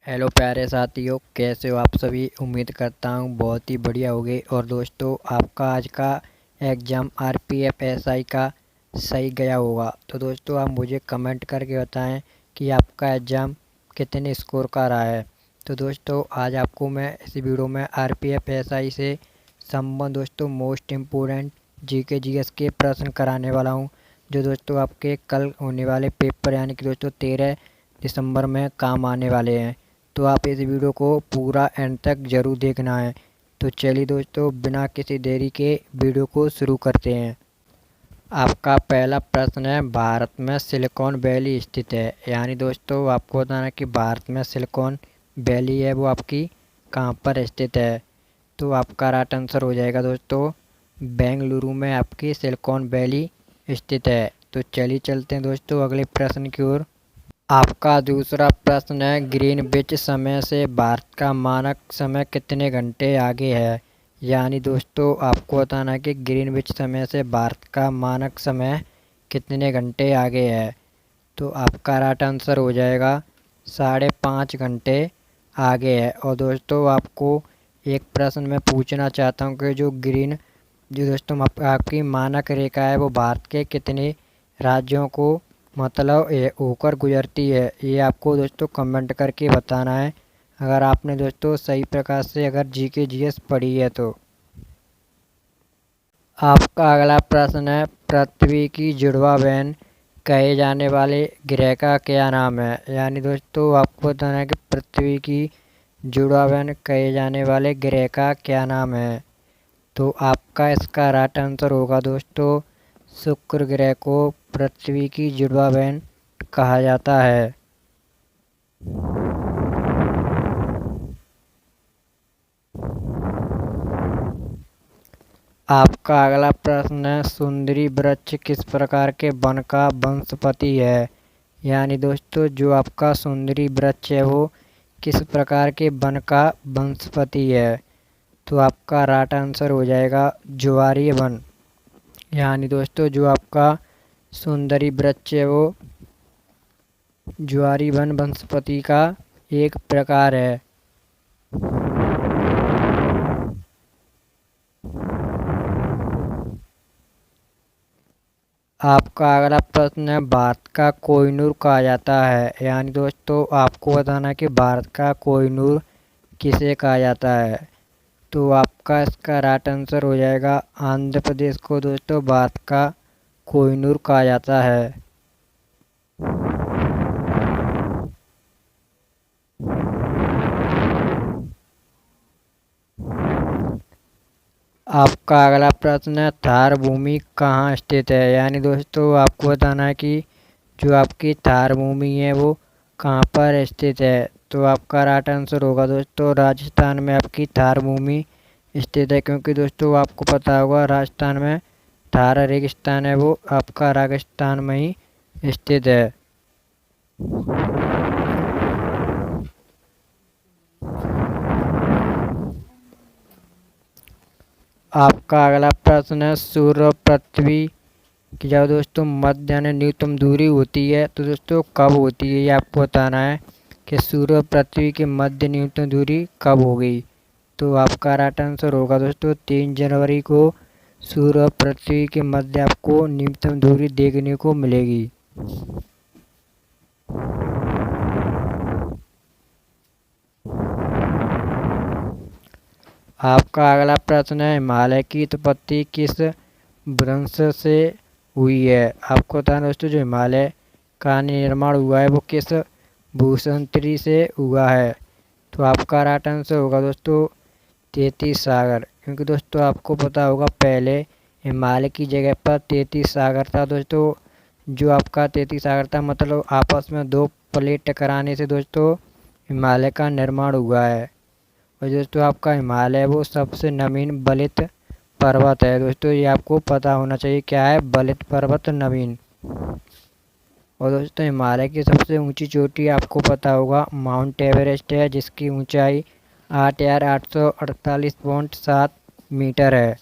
Hello प्यारे साथियों, कैसे हो आप सभी। उम्मीद करता हूँ बहुत ही बढ़िया होगे। और दोस्तों, आपका आज का एग्ज़ाम आरपीएफ एसआई का सही गया होगा। तो दोस्तों, आप मुझे कमेंट करके बताएं कि आपका एग्ज़ाम कितने स्कोर का रहा है। तो दोस्तों, आज आपको मैं इस वीडियो में आरपीएफ एसआई से संबंध दोस्तों मोस्ट इम्पोर्टेंट जीके जीएस के प्रश्न कराने वाला हूँ, जो दोस्तों आपके कल होने वाले पेपर यानी कि दोस्तों 13 दिसंबर में काम आने वाले हैं। तो आप इस वीडियो को पूरा एंड तक ज़रूर देखना है। तो चलिए दोस्तों, बिना किसी देरी के वीडियो को शुरू करते हैं। आपका पहला प्रश्न है, भारत में सिलिकॉन वैली स्थित है। यानी दोस्तों आपको बताना है कि भारत में सिलिकॉन वैली है वो आपकी कहाँ पर स्थित है। तो आपका राइट आंसर हो जाएगा दोस्तों, बेंगलुरु में आपकी सिलिकॉन वैली स्थित है। तो चलिए चलते हैं दोस्तों अगले प्रश्न की ओर। आपका दूसरा प्रश्न है, ग्रीनविच समय से भारत का मानक समय कितने घंटे आगे है। यानी दोस्तों आपको बताना है कि ग्रीनविच समय से भारत का मानक समय कितने घंटे आगे है। तो आपका राइट आंसर हो जाएगा 5.5 घंटे आगे है। और दोस्तों आपको एक प्रश्न मैं पूछना चाहता हूँ कि जो दोस्तों आपकी मानक रेखा है वो भारत के कितने राज्यों को मतलब ये होकर गुजरती है, ये आपको दोस्तों कमेंट करके बताना है, अगर आपने दोस्तों सही प्रकार से अगर जीके जीएस पढ़ी है तो। आपका अगला प्रश्न है, पृथ्वी की जुड़वा बहन कहे जाने वाले ग्रह का क्या नाम है। यानी दोस्तों आपको बताना है कि पृथ्वी की जुड़वा बहन कहे जाने वाले ग्रह का क्या नाम है। तो आपका इसका राइट आंसर होगा दोस्तों, शुक्र ग्रह को पृथ्वी की जुड़वा बहन कहा जाता है। आपका अगला प्रश्न है, सुंदरी वृक्ष किस प्रकार के वन का वनस्पति है। यानी दोस्तों जो आपका सुंदरी वृक्ष है वो किस प्रकार के वन का वनस्पति है। तो आपका राइट आंसर हो जाएगा ज्वारीय वन। यानी दोस्तों जो आपका सुंदरी वृक्ष है वो ज्वारीय वन वनस्पति का एक प्रकार है। आपका अगला प्रश्न है, भारत का कोहिनूर कहा जाता है। यानी दोस्तों आपको बताना है कि भारत का कोहिनूर किसे कहा जाता है। तो आपका इसका राइट आंसर हो जाएगा, आंध्र प्रदेश को दोस्तों भारत का कोहिनूर कहा जाता है। आपका अगला प्रश्न है, थार भूमि कहाँ स्थित है। यानी दोस्तों आपको बताना है कि जो आपकी थार भूमि है वो कहाँ पर स्थित है। तो आपका राइट आंसर होगा दोस्तों, राजस्थान में आपकी थार भूमि स्थित है। क्योंकि दोस्तों आपको पता होगा राजस्थान में थार रेगिस्तान है वो आपका राजस्थान में ही स्थित है। आपका अगला प्रश्न है, सूर्य और पृथ्वी की जब दोस्तों मध्य यानी न्यूनतम दूरी होती है तो दोस्तों कब होती है, ये आपको बताना है कि सूर्य और पृथ्वी की मध्य न्यूनतम दूरी कब होगी। तो आपका राइट आंसर होगा दोस्तों, 3 जनवरी को सूर्य और पृथ्वी के मध्य आपको न्यूनतम दूरी देखने को मिलेगी। आपका अगला प्रश्न है, हिमालय की उत्पत्ति किस वंश से हुई है। आपको बताना दोस्तों जो हिमालय का निर्माण हुआ है वो किस भूसंतरी से हुआ है। तो आपका राइट आंसर होगा दोस्तों, तैतीस सागर। क्योंकि दोस्तों आपको पता होगा पहले हिमालय की जगह पर 33 सागर था दोस्तों। जो आपका 33 सागर था मतलब आपस में दो प्लेट टकराने से दोस्तों हिमालय का निर्माण हुआ है। और दोस्तों आपका हिमालय वो सबसे नवीन बलित पर्वत है दोस्तों, ये आपको पता होना चाहिए क्या है, बलित पर्वत नवीन। और दोस्तों हिमालय की सबसे ऊंची चोटी आपको पता होगा माउंट एवरेस्ट है, जिसकी ऊंचाई 8,848.7 मीटर है।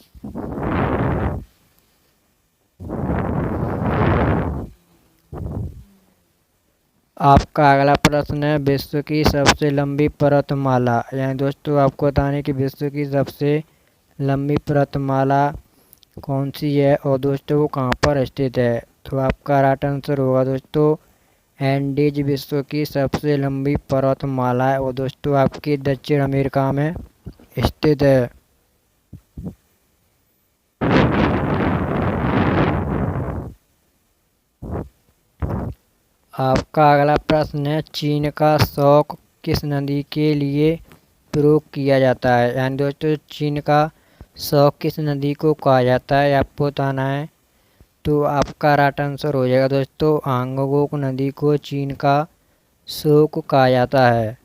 आपका अगला प्रश्न है विश्व की सबसे लंबी पर्वतमाला। यानी दोस्तों आपको बताने की विश्व की सबसे लंबी पर्वतमाला कौन सी है और दोस्तों वो कहाँ पर स्थित है। तो आपका राइट आंसर होगा दोस्तों एंडीज विश्व की सबसे लंबी पर्वतमाला है और दोस्तों आपकी दक्षिण अमेरिका में स्थित है। आपका अगला प्रश्न है चीन का शौक किस नदी के लिए प्रयोग किया जाता है। यानी दोस्तों चीन का शौक किस नदी को कहा जाता है आपको बताना है। तो आपका राइट आंसर हो जाएगा दोस्तों हांगगोक नदी को चीन का शौक कहा जाता है।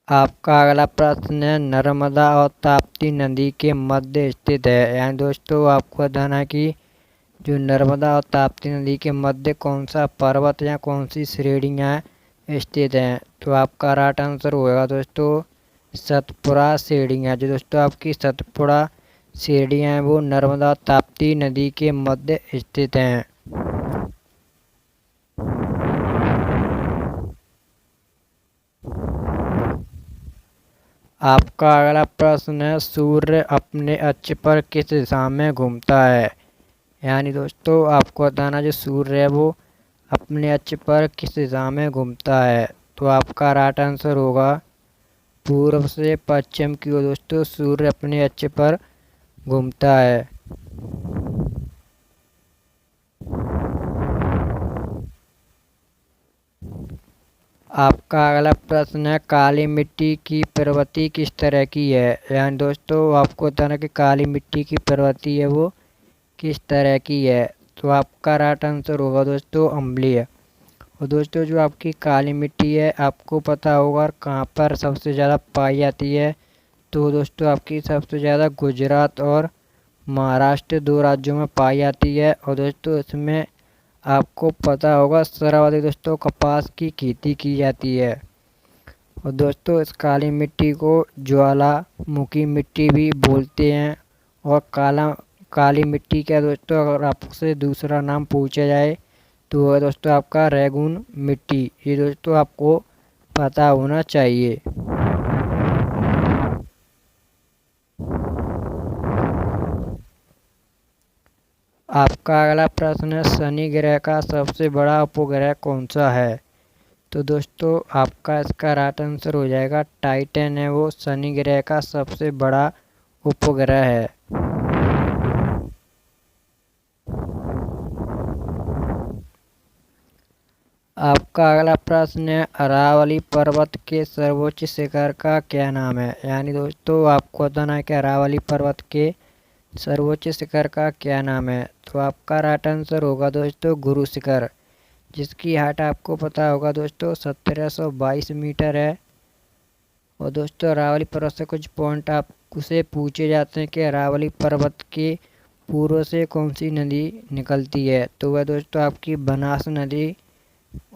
आपका अगला प्रश्न है नर्मदा और ताप्ती नदी के मध्य स्थित है। यानी दोस्तों आपको बताना है कि जो नर्मदा और ताप्ती नदी के मध्य कौन सा पर्वत या कौन सी श्रेणियाँ स्थित हैं। तो आपका राइट आंसर होगा दोस्तों सतपुड़ा श्रेणियाँ। जो दोस्तों आपकी सतपुड़ा श्रेणियाँ हैं वो नर्मदा और ताप्ती नदी के मध्य स्थित हैं। आपका अगला प्रश्न है सूर्य अपने अक्ष पर किस दिशा में घूमता है। यानी दोस्तों आपको बताना जो सूर्य है वो अपने अक्ष पर किस दिशा में घूमता है। तो आपका राइट आंसर होगा पूर्व से पश्चिम की ओर दोस्तों सूर्य अपने अक्ष पर घूमता है। आपका अगला प्रश्न है काली मिट्टी की प्रवृत्ति किस तरह की है। यानी दोस्तों आपको बताना कि काली मिट्टी की प्रवृत्ति है वो किस तरह की है। तो आपका राइट आंसर होगा दोस्तों अम्लीय। और दोस्तों जो आपकी काली मिट्टी है आपको पता होगा कहाँ पर सबसे ज़्यादा पाई जाती है। तो दोस्तों आपकी सबसे ज़्यादा गुजरात और महाराष्ट्र दो राज्यों में पाई जाती है। और दोस्तों इसमें आपको पता होगा सर्वाधिक दोस्तों कपास की खेती की जाती है। और दोस्तों इस काली मिट्टी को ज्वालामुखी मिट्टी भी बोलते हैं। और काली मिट्टी का दोस्तों अगर आपसे दूसरा नाम पूछा जाए तो वह दोस्तों आपका रैगून मिट्टी। ये दोस्तों आपको पता होना चाहिए। आपका अगला प्रश्न है शनि ग्रह का सबसे बड़ा उपग्रह कौन सा है। तो दोस्तों आपका इसका राइट आंसर हो जाएगा टाइटन है वो शनि ग्रह का सबसे बड़ा उपग्रह है। आपका अगला प्रश्न है अरावली पर्वत के सर्वोच्च शिखर का क्या नाम है। यानी दोस्तों आपको बताना है कि अरावली पर्वत के सर्वोच्च शिखर का क्या नाम है। तो आपका राइट आंसर होगा दोस्तों गुरु शिखर, जिसकी हाइट आपको पता होगा दोस्तों 1722 मीटर है। और दोस्तों अरावली पर्वत से कुछ पॉइंट आपसे पूछे जाते हैं कि अरावली पर्वत के पूर्व से कौन सी नदी निकलती है। तो वह दोस्तों आपकी बनास नदी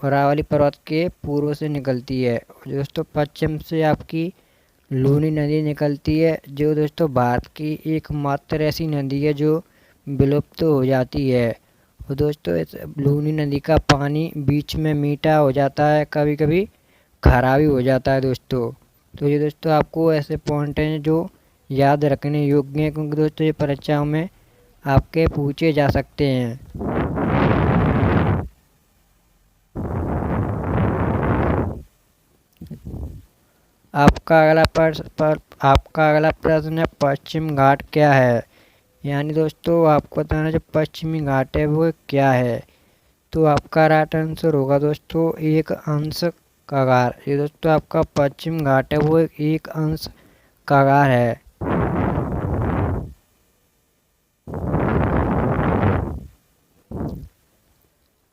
अरावली पर्वत के पूर्व से निकलती है। और दोस्तों पश्चिम से आपकी लूनी नदी निकलती है, जो दोस्तों भारत की एकमात्र ऐसी नदी है जो विलुप्त हो जाती है। और दोस्तों इस लूनी नदी का पानी बीच में मीठा हो जाता है, कभी कभी खारा भी हो जाता है दोस्तों। तो ये दोस्तों आपको ऐसे पॉइंट हैं जो याद रखने योग्य हैं, क्योंकि दोस्तों ये परीक्षाओं में आपके पूछे जा सकते हैं। आपका अगला प्रश्न है पश्चिम घाट क्या है। यानी दोस्तों आपको बताना जो पश्चिमी घाट है वो क्या है। तो आपका राइट आंसर होगा दोस्तों एक अंश कगार। ये दोस्तों आपका पश्चिम घाट है वो एक अंश कगार है।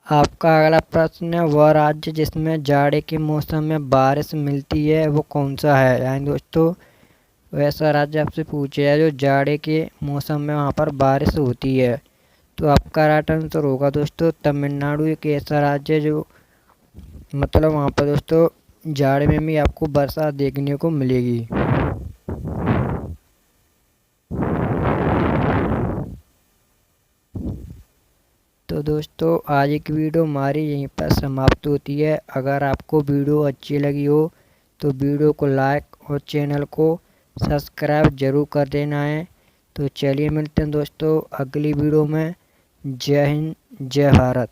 आपका अगला प्रश्न है वह राज्य जिसमें जाड़े के मौसम में बारिश मिलती है वो कौन सा है। यानी दोस्तों वैसा राज्य आपसे पूछे है जो जाड़े के मौसम में वहाँ पर बारिश होती है। तो आपका राइट आंसर होगा दोस्तों तमिलनाडु एक ऐसा राज्य है जो मतलब वहाँ पर दोस्तों जाड़े में भी आपको बरसात देखने को मिलेगी। तो दोस्तों आज की वीडियो हमारी यहीं पर समाप्त होती है। अगर आपको वीडियो अच्छी लगी हो तो वीडियो को लाइक और चैनल को सब्सक्राइब ज़रूर कर देना है। तो चलिए मिलते हैं दोस्तों अगली वीडियो में। जय हिंद, जय भारत।